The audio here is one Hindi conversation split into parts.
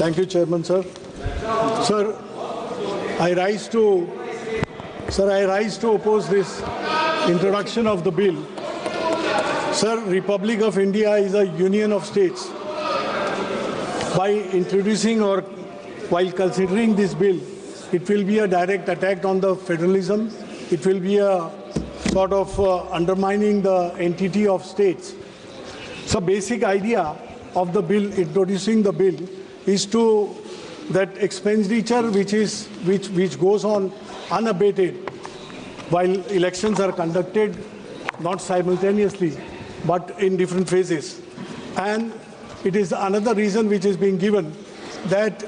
Thank you, Chairman, sir. Sir, I rise to oppose this introduction of the bill. Sir, Republic of India is a union of states. By introducing or while considering this bill, it will be a direct attack on the federalism. It will be a sort of undermining the entity of states. So basic idea of the bill, introducing the bill, is to that expenditure which goes on unabated while elections are conducted, not simultaneously, but in different phases. And it is another reason which is being given that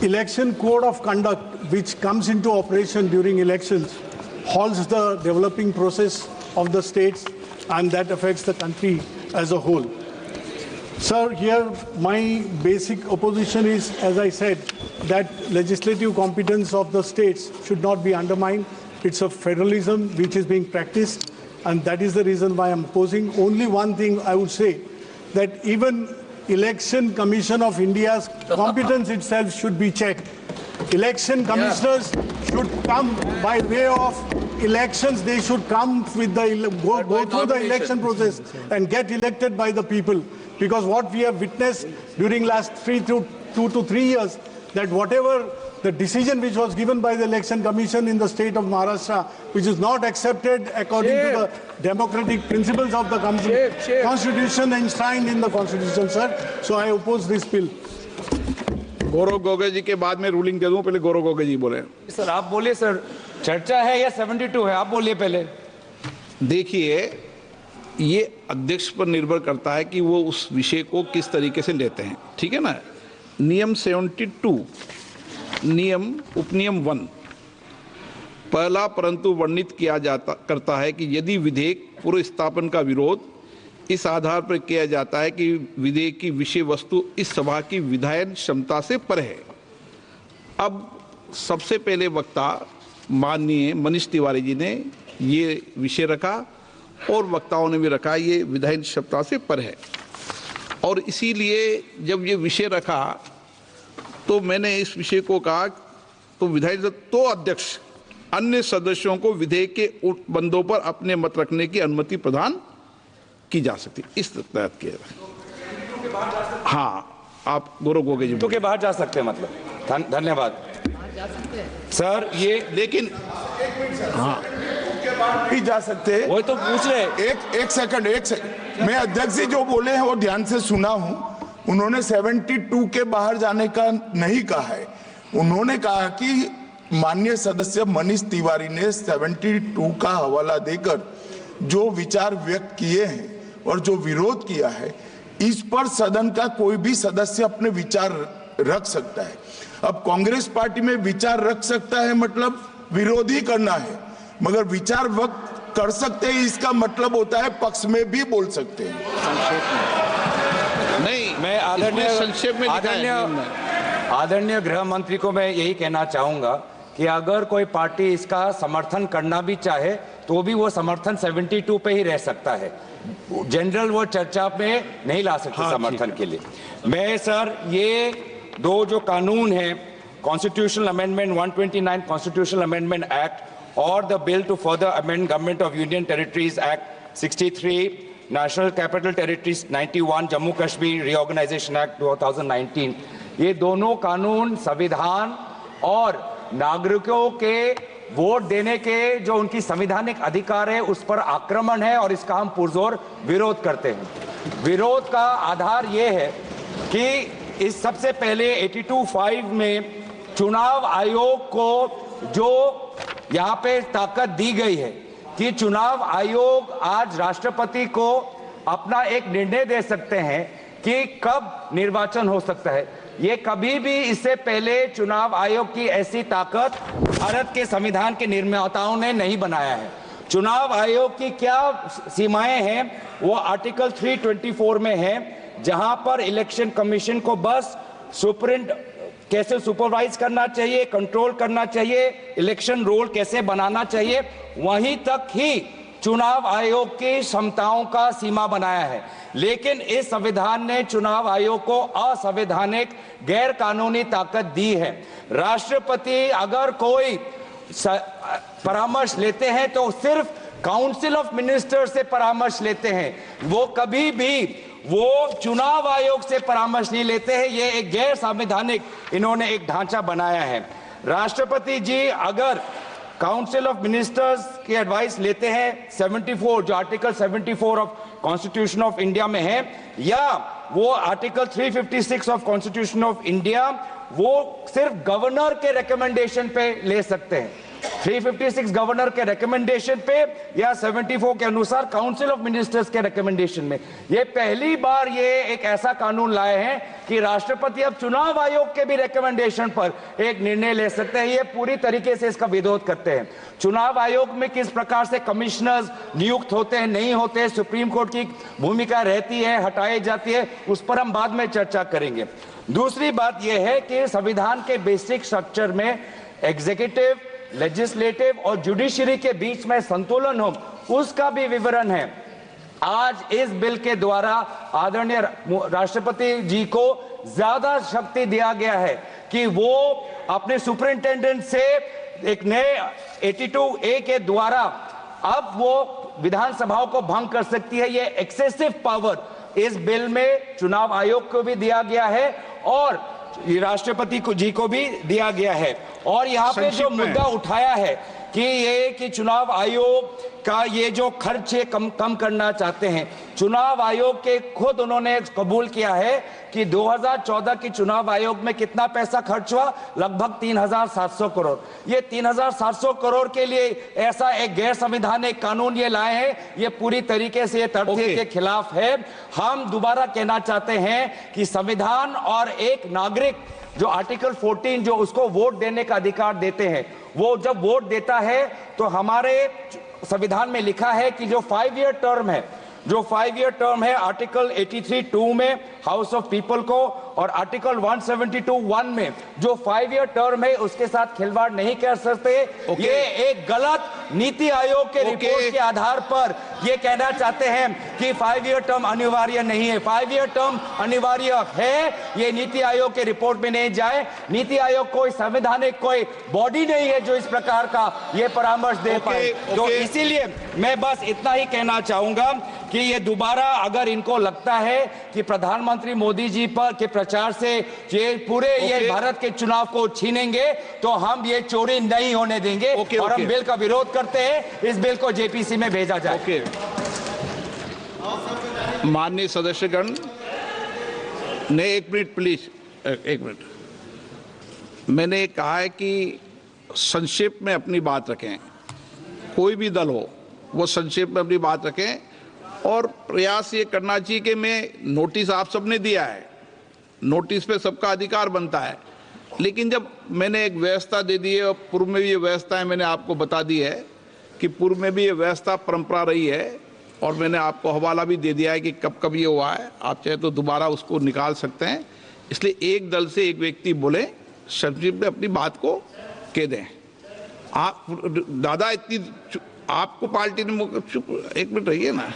election code of conduct which comes into operation during elections halts the developing process of the states, and that affects the country as a whole. Sir, here my basic opposition is, as I said, that legislative competence of the states should not be undermined. It's a federalism which is being practiced, and that is the reason why I'm opposing. Only one thing I would say, that even Election Commission of India's competence itself should be checked. Election commissioners should come by way of elections. They should come with the go through the election process and get elected by the people. Because what we have witnessed during last 2 to 3 years, that whatever the decision which was given by the Election Commission in the state of Maharashtra, which is not accepted according to the democratic principles of the Constitution enshrined in the Constitution, sir. So I oppose this bill. Gaurav Gogoi जी के बाद में रूलिंग दे दूं, पहले गौरव गोगोई जी बोले। सर आप बोलिए सर, चर्चा है या 72 है, आप बोलिए पहले। देखिए, ये अध्यक्ष पर निर्भर करता है कि वो उस विषय को किस तरीके से लेते हैं, ठीक है ना। नियम 72 नियम उपनियम 1 पहला परंतु वर्णित किया करता है कि यदि विधेयक पूर्व स्थापन का विरोध इस आधार पर किया जाता है कि विधेयक की विषय वस्तु इस सभा की विधायन क्षमता से परे है। अब सबसे पहले वक्ता माननीय मनीष तिवारी जी ने ये विषय रखा और वक्ताओं ने भी रखा, ये विधायन क्षमता से परे है। और इसीलिए जब ये विषय रखा तो मैंने इस विषय को कहा तो विधायक तो अध्यक्ष अन्य सदस्यों को विधेयक के बंदों पर अपने मत रखने की अनुमति प्रदान की जा सकती, इस तहत किया। हाँ, आप गौरव गोगोई जी के बाहर जा सकते हैं, मतलब धन्यवाद सर। ये लेकिन हाँ भी जा सकते हैं, वो तो पूछ रहे। एक सेकंड मैं अध्यक्ष जी जो बोले हैं वो ध्यान से सुना हूं। उन्होंने 72 के बाहर जाने का नहीं कहा है। उन्होंने कहा कि माननीय सदस्य मनीष तिवारी ने 72 का हवाला देकर जो विचार व्यक्त किए हैं और जो विरोध किया है, इस पर सदन का कोई भी सदस्य अपने विचार रख सकता है। अब कांग्रेस पार्टी में विचार रख सकता है मतलब विरोध ही करना है, मगर विचार व्यक्त कर सकते हैं इसका मतलब होता है पक्ष में भी बोल सकते हैं। नहीं, मैं आदरणीय गृह मंत्री को मैं यही कहना चाहूंगा कि अगर कोई पार्टी इसका समर्थन करना भी चाहे तो भी वो समर्थन 72 पे ही रह सकता है, जनरल वो चर्चा में नहीं ला सकते। हाँ, समर्थन के लिए मैं सर ये दो जो कानून है, constitutional amendment 129 constitutional amendment act और the bill to further amend government of union territories act 63, national capital territories 91, Jammu Kashmir reorganisation act 2019, ये दोनों कानून संविधान और नागरिकों के वोट देने के जो उनकी संवैधानिक अधिकार है उस पर आक्रमण है और इसका हम पुरजोर विरोध करते हैं। विरोध का आधार ये है कि इस सबसे पहले 82(5) में चुनाव आयोग को जो यहाँ पे ताकत दी गई है कि चुनाव आयोग आज राष्ट्रपति को अपना एक निर्णय दे सकते हैं कि कब निर्वाचन हो सकता है। ये कभी भी इससे पहले चुनाव आयोग की ऐसी ताकत भारत के संविधान के निर्माताओं ने नहीं बनाया है। चुनाव आयोग की क्या सीमाएं हैं वो आर्टिकल 324 में है, जहां पर इलेक्शन कमीशन को बस कैसे सुपरवाइज करना चाहिए, कंट्रोल करना चाहिए, इलेक्शन रोल कैसे बनाना चाहिए, वहीं तक ही चुनाव आयोग की क्षमताओं का सीमा बनाया है, लेकिन इस संविधान ने चुनाव आयोग को असंवैधानिक गैर कानूनी ताकत दी है। राष्ट्रपति अगर कोई परामर्श लेते हैं तो सिर्फ काउंसिल ऑफ मिनिस्टर से परामर्श लेते हैं, वो कभी भी वो चुनाव आयोग से परामर्श नहीं लेते हैं। ये एक गैर संवैधानिक इन्होंने एक ढांचा बनाया है। राष्ट्रपति जी अगर काउंसिल ऑफ मिनिस्टर्स की एडवाइस लेते हैं 74 जो article 74 of constitution of India में है, या वो article 356 of constitution of India, वो सिर्फ गवर्नर के रिकमेंडेशन पे ले सकते हैं। 356 गवर्नर के रिकमेंडेशन पे या 74 के अनुसार काउंसिल ऑफ मिनिस्टर्स के रिकमेंडेशन में। ये पहली बार ये एक ऐसा कानून लाए हैं कि राष्ट्रपति अब चुनाव आयोग के भी रिकमेंडेशन पर एक निर्णय ले सकते हैं। ये पूरी तरीके से इसका विरोध करते हैं। चुनाव आयोग में किस प्रकार से कमिश्नर्स नियुक्त होते हैं, नहीं होते हैं, सुप्रीम कोर्ट की भूमिका रहती है, हटाई जाती है, उस पर हम बाद में चर्चा करेंगे। दूसरी बात यह है कि संविधान के बेसिक स्ट्रक्चर में एग्जीक्यूटिव, लेजिस्लेटिव और जुडिशरी के बीच में संतुलन हो, उसका भी विवरण है। आज इस बिल के द्वारा आदरणीय राष्ट्रपति जी को ज्यादा शक्ति दिया गया है कि वो अपने सुपरिंटेंडेंट से एक नए 82A के द्वारा अब वो विधानसभाओं को भंग कर सकती है। ये एक्सेसिव पावर इस बिल में चुनाव आयोग को भी दिया गया है और राष्ट्रपति जी को भी दिया गया है। और यहाँ पे जो मुद्दा उठाया है कि ये कि चुनाव आयोग का ये जो खर्च है कम करना चाहते हैं, चुनाव आयोग के खुद उन्होंने कबूल किया है कि 2014 की चुनाव आयोग में कितना पैसा खर्च हुआ, लगभग 3700 करोड़। ये 3700 करोड़ के लिए ऐसा एक गैर संवैधानिक कानून ये लाए हैं, ये पूरी तरीके से तथ्य के खिलाफ है। हम दोबारा कहना चाहते हैं कि संविधान और एक नागरिक जो आर्टिकल 14 जो उसको वोट देने का अधिकार देते हैं, वो जब वोट देता है तो हमारे संविधान में लिखा है कि जो 5 ईयर टर्म है, जो 5 ईयर टर्म है आर्टिकल 83(2) में हाउस ऑफ पीपल को और आर्टिकल 172(1) में जो 5 ईयर टर्म है उसके साथ खिलवाड़ नहीं कर सकते। ये एक गलत नीति आयोग के रिपोर्ट के आधार पर ये कहना चाहते हैं कि 5 ईयर टर्म अनिवार्य नहीं है। 5 ईयर टर्म अनिवार्य है, ये नीति आयोग के रिपोर्ट में नहीं जाए। नीति आयोग कोई संवैधानिक कोई बॉडी नहीं है जो इस प्रकार का ये परामर्श दे पाए। तो इसीलिए मैं बस इतना ही कहना चाहूंगा कि ये दोबारा अगर इनको लगता है कि प्रधानमंत्री मोदी जी पर के प्रचार से ये पूरे ये भारत के चुनाव को छीनेंगे, तो हम ये चोरी नहीं होने देंगे और हम बिल का विरोध करते हैं। इस बिल को जेपीसी में भेजा जाए। माननीय सदस्यगण ने 1 मिनट प्लीज, 1 मिनट। मैंने कहा है कि संक्षेप में अपनी बात रखें, कोई भी दल हो वो संक्षेप में अपनी बात रखें और प्रयास ये करना चाहिए कि मैं नोटिस आप सबने दिया है, नोटिस पे सबका अधिकार बनता है, लेकिन जब मैंने एक व्यवस्था दे दी है और पूर्व में भी ये व्यवस्था है, मैंने आपको बता दी है कि पूर्व में भी ये व्यवस्था परंपरा रही है और मैंने आपको हवाला भी दे दिया है कि कब कब ये हुआ है, आप चाहे तो दोबारा उसको निकाल सकते हैं। इसलिए एक दल से एक व्यक्ति बोले, संक्षिप्त में अपनी बात को कह दें। आप दादा इतनी आपको पार्टी ने चुप, 1 मिनट रहिए ना।